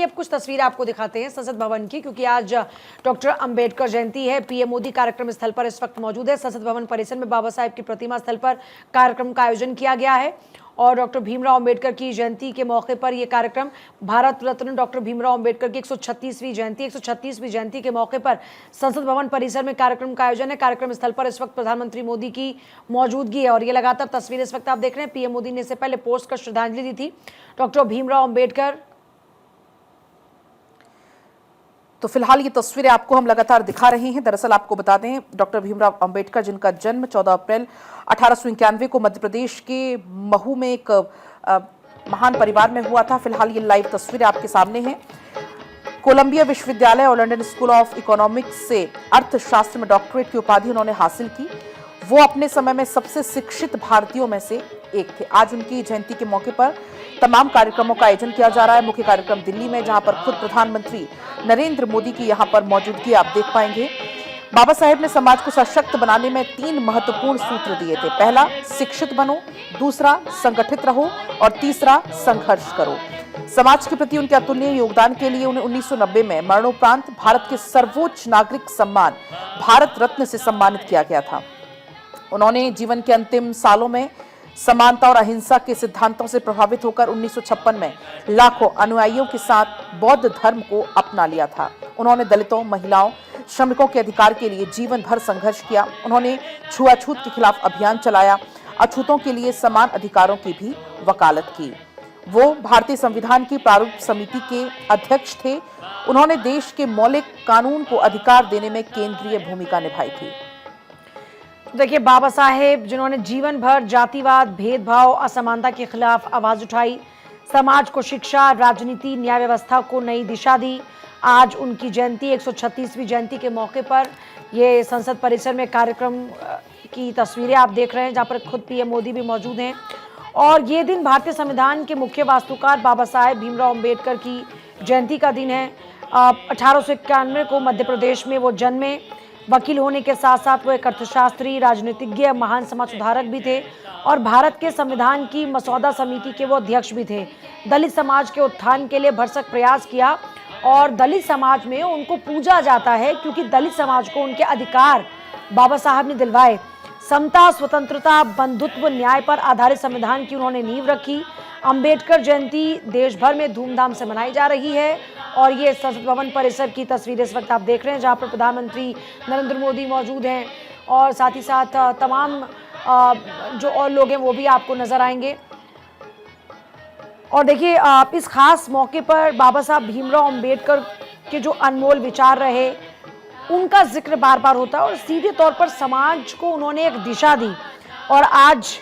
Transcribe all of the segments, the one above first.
अब कुछ तस्वीरें आपको दिखाते हैं संसद भवन की, क्योंकि आज डॉक्टर अंबेडकर जयंती है। पीएम मोदी कार्यक्रम स्थल पर इस वक्त मौजूद है। संसद भवन परिसर में बाबा साहेब की प्रतिमा स्थल पर कार्यक्रम का आयोजन किया गया है और डॉक्टर भीमराव अंबेडकर की जयंती के मौके पर यह कार्यक्रम भारत रत्न डॉक्टर भीमराव अंबेडकर की 136वीं जयंती के मौके पर संसद भवन परिसर में कार्यक्रम का आयोजन है। कार्यक्रम स्थल पर इस वक्त प्रधानमंत्री मोदी की मौजूदगी है और ये लगातार तस्वीरें इस वक्त आप देख रहे हैं। पीएम मोदी ने इससे पहले पोस्ट कर श्रद्धांजलि दी थी डॉक्टर भीमराव अंबेडकर। तो फिलहाल ये तस्वीरें आपको हम लगातार दिखा रहे हैं। दरअसल आपको बता दें, डॉक्टर भीमराव अंबेडकर जिनका जन्म 14 अप्रैल 1891 को मध्य प्रदेश के महू में एक महान परिवार में हुआ था। फिलहाल ये लाइव तस्वीरें आपके सामने हैं। कोलंबिया विश्वविद्यालय और लंदन स्कूल ऑफ इकोनॉमिक्स से अर्थशास्त्र में डॉक्टरेट की उपाधि उन्होंने हासिल की। वो अपने समय में सबसे शिक्षित भारतीयों में से एक थे। आज उनकी जयंती के मौके पर तमाम कार्यक्रमों का आयोजन किया जा रहा है। मुख्य कार्यक्रम दिल्ली में, जहां पर खुद प्रधानमंत्री नरेंद्र मोदी की यहां पर मौजूदगी आप देख पाएंगे। बाबा साहेब ने समाज को सशक्त बनाने में 3 महत्वपूर्ण सूत्र दिए थे। पहला, शिक्षित बनो, दूसरा, संगठित रहो और तीसरा, संघर्ष करो। समाज के प्रति उनके अतुलनीय योगदान के लिए उन्हें 1990 में मरणोपरांत भारत के सर्वोच्च नागरिक सम्मान भारत रत्न से सम्मानित किया गया था। उन्होंने जीवन के अंतिम सालों में समानता और अहिंसा के सिद्धांतों से प्रभावित होकर 1956 में लाखों अनुयायियों के साथ बौद्ध धर्म को अपना लिया था। उन्होंने दलितों, महिलाओं, श्रमिकों के अधिकार के लिए जीवन भर संघर्ष किया। उन्होंने छुआछूत के खिलाफ अभियान चलाया, अछूतों के लिए समान अधिकारों की भी वकालत की। वो भारतीय संविधान की प्रारूप समिति के अध्यक्ष थे। उन्होंने देश के मौलिक कानून को अधिकार देने में केंद्रीय भूमिका निभाई थी। देखिए, बाबा साहेब जिन्होंने जीवन भर जातिवाद, भेदभाव, असमानता के खिलाफ आवाज उठाई, समाज को शिक्षा, राजनीति, न्याय व्यवस्था को नई दिशा दी। आज उनकी जयंती 136वीं जयंती के मौके पर ये संसद परिसर में कार्यक्रम की तस्वीरें आप देख रहे हैं, जहां पर खुद पीएम मोदी भी मौजूद हैं। और ये दिन भारतीय संविधान के मुख्य वास्तुकार बाबा साहेब भीमराव अंबेडकर की जयंती का दिन है। 1891 को मध्य प्रदेश में वो जन्मे। वकील होने के साथ साथ वो एक अर्थशास्त्री, राजनीतिज्ञ, महान समाज सुधारक भी थे और भारत के संविधान की मसौदा समिति के वो अध्यक्ष भी थे। दलित समाज के उत्थान के लिए भरसक प्रयास किया और दलित समाज में उनको पूजा जाता है क्योंकि दलित समाज को उनके अधिकार बाबा साहब ने दिलवाए। समता, स्वतंत्रता, बंधुत्व, न्याय पर आधारित संविधान की उन्होंने नींव रखी। अंबेडकर जयंती देश भर में धूमधाम से मनाई जा रही है और ये संसद भवन परिसर की तस्वीरें इस वक्त आप देख रहे हैं, जहां पर प्रधानमंत्री नरेंद्र मोदी मौजूद हैं और साथ ही साथ तमाम जो और लोग हैं वो भी आपको नजर आएंगे। और देखिए, इस खास मौके पर बाबा साहब भीमराव अंबेडकर के जो अनमोल विचार रहे उनका जिक्र बार बार होता है और सीधे तौर पर समाज को उन्होंने एक दिशा दी। और आज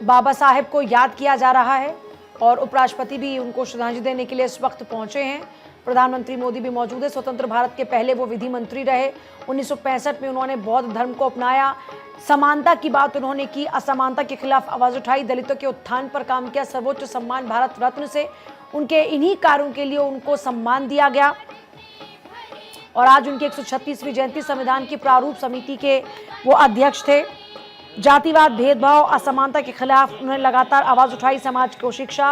बाबा साहेब को याद किया जा रहा है और उपराष्ट्रपति भी उनको श्रद्धांजलि देने के लिए इस वक्त पहुंचे हैं। प्रधानमंत्री मोदी भी मौजूद है। स्वतंत्र भारत के पहले वो विधि मंत्री रहे। 1965 में उन्होंने बौद्ध धर्म को अपनाया। समानता की बात उन्होंने की, असमानता के खिलाफ आवाज उठाई, दलितों के उत्थान पर काम किया। सर्वोच्च सम्मान भारत रत्न से उनके इन्हीं कार्यों के लिए उनको सम्मान दिया गया। और आज उनकी 136वीं जयंती। संविधान की प्रारूप समिति के वो अध्यक्ष थे। जातिवाद, भेदभाव, असमानता के खिलाफ उन्होंने लगातार आवाज उठाई। समाज को शिक्षा,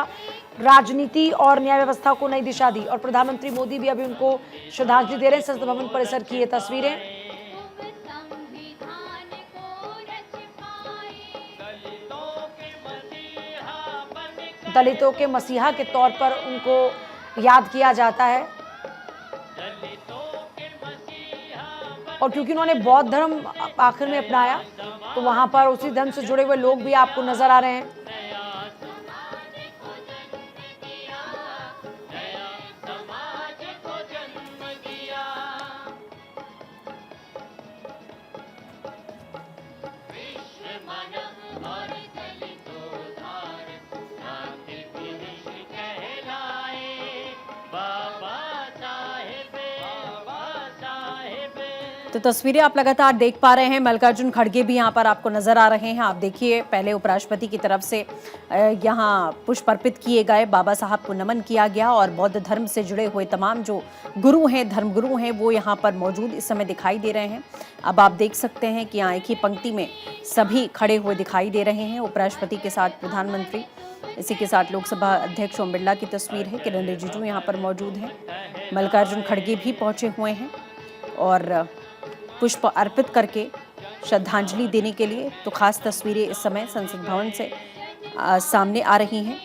राजनीति और न्याय व्यवस्था को नई दिशा दी और प्रधानमंत्री मोदी भी अभी उनको श्रद्धांजलि दे रहे हैं। संसद भवन परिसर की ये तस्वीरें। दलितों के मसीहा के तौर पर उनको याद किया जाता है और क्योंकि उन्होंने बौद्ध धर्म आखिर में अपनाया तो वहां पर उसी धर्म से जुड़े हुए लोग भी आपको नजर आ रहे हैं। तो तस्वीरें आप लगातार देख पा रहे हैं। मल्लिकार्जुन खड़गे भी यहाँ पर आपको नजर आ रहे हैं। आप देखिए, पहले उपराष्ट्रपति की तरफ से यहाँ पुष्प अर्पित किए गए, बाबा साहब को नमन किया गया और बौद्ध धर्म से जुड़े हुए तमाम जो गुरु हैं, धर्मगुरु हैं, वो यहाँ पर मौजूद इस समय दिखाई दे रहे हैं। अब आप देख सकते हैं कि यहाँ एक ही पंक्ति में सभी खड़े हुए दिखाई दे रहे हैं। उपराष्ट्रपति के साथ प्रधानमंत्री इसी के साथ लोकसभा अध्यक्ष ओम बिरला की तस्वीर है। किरण रिजिजू यहाँ पर मौजूद हैं। मल्लिकार्जुन खड़गे भी पहुंचे हुए हैं और पुष्प अर्पित करके श्रद्धांजलि देने के लिए। तो खास तस्वीरें इस समय संसद भवन से सामने आ रही हैं।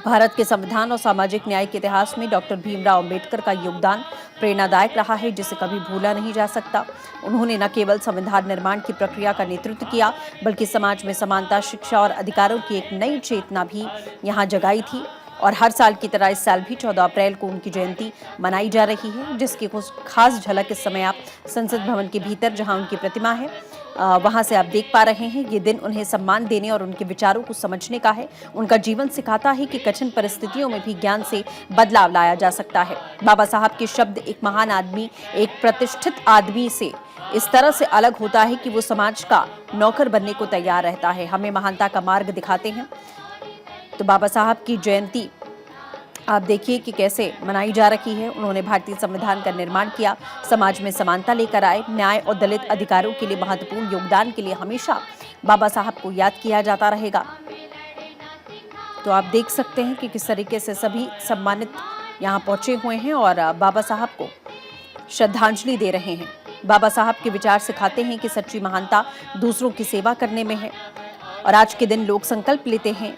भारत के संविधान और सामाजिक न्याय के इतिहास में डॉक्टर भीमराव अंबेडकर का योगदान प्रेरणादायक रहा है, जिसे कभी भूला नहीं जा सकता। उन्होंने न केवल संविधान निर्माण की प्रक्रिया का नेतृत्व किया, बल्कि समाज में समानता, शिक्षा और अधिकारों की एक नई चेतना भी यहाँ जगाई थी। और हर साल की तरह इस साल भी 14 अप्रैल को उनकी जयंती मनाई जा रही है, जिसकी कुछ खास झलक इस समय आप संसद भवन के भीतर, जहां उनकी प्रतिमा है, वहां से आप देख पा रहे हैं। ये दिन उन्हें सम्मान देने और उनके विचारों को समझने का है। उनका जीवन सिखाता है कि कठिन परिस्थितियों में भी ज्ञान से बदलाव लाया जा सकता है। बाबा साहब के शब्द, एक महान आदमी एक प्रतिष्ठित आदमी से इस तरह से अलग होता है कि वो समाज का नौकर बनने को तैयार रहता है, हमें महानता का मार्ग दिखाते हैं। तो बाबा साहब की जयंती आप देखिए कि कैसे मनाई जा रही है। उन्होंने भारतीय संविधान का निर्माण किया, समाज में समानता लेकर आए, न्याय और दलित अधिकारों के लिए महत्वपूर्ण योगदान के लिए हमेशा बाबा साहब को याद किया जाता रहेगा। तो आप देख सकते हैं कि किस तरीके से सभी सम्मानित यहाँ पहुंचे हुए हैं और बाबा साहब को श्रद्धांजलि दे रहे हैं। बाबा साहब के विचार सिखाते हैं कि सच्ची महानता दूसरों की सेवा करने में है। और आज के दिन लोग संकल्प लेते हैं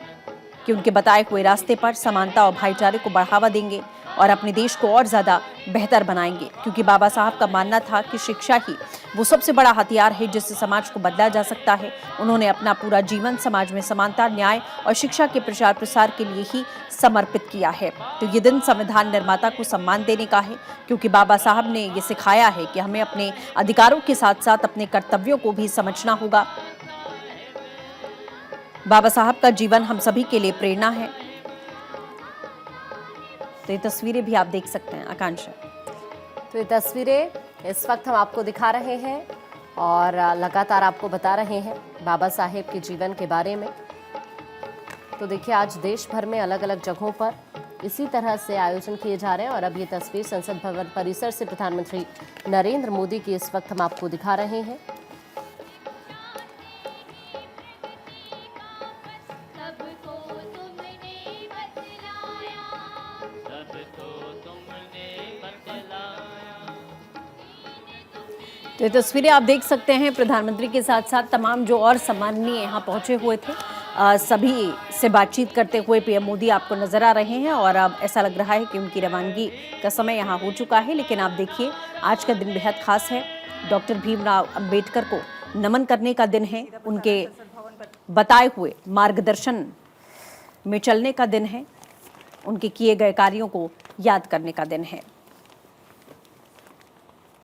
कि उनके बताए हुए रास्ते पर समानता और भाईचारे को बढ़ावा देंगे और अपने देश को और ज़्यादा बेहतर बनाएंगे, क्योंकि बाबा साहब का मानना था कि शिक्षा ही वो सबसे बड़ा हथियार है जिससे समाज को बदला जा सकता है। उन्होंने अपना पूरा जीवन समाज में समानता, न्याय और शिक्षा के प्रचार प्रसार के लिए ही समर्पित किया है। तो ये दिन संविधान निर्माता को सम्मान देने का है, क्योंकि बाबा साहब ने ये सिखाया है कि हमें अपने अधिकारों के साथ साथ अपने कर्तव्यों को भी समझना होगा। बाबा साहब का जीवन हम सभी के लिए प्रेरणा है। तो ये तस्वीरें भी आप देख सकते हैं आकांक्षा। तो ये तस्वीरें इस वक्त हम आपको दिखा रहे हैं और लगातार आपको बता रहे हैं बाबा साहेब के जीवन के बारे में। तो देखिए, आज देश भर में अलग अलग जगहों पर इसी तरह से आयोजन किए जा रहे हैं। और अब ये तस्वीर संसद भवन परिसर से प्रधानमंत्री नरेंद्र मोदी की इस वक्त हम आपको दिखा रहे हैं। तो ये तस्वीरें आप देख सकते हैं प्रधानमंत्री के साथ साथ तमाम जो और सम्माननीय यहाँ पहुँचे हुए थे, सभी से बातचीत करते हुए पीएम मोदी आपको नजर आ रहे हैं। और अब ऐसा लग रहा है कि उनकी रवानगी का समय यहाँ हो चुका है। लेकिन आप देखिए, आज का दिन बेहद खास है। डॉक्टर भीमराव अंबेडकर को नमन करने का दिन है, उनके बताए हुए मार्गदर्शन में चलने का दिन है, उनके किए गए कार्यों को याद करने का दिन है।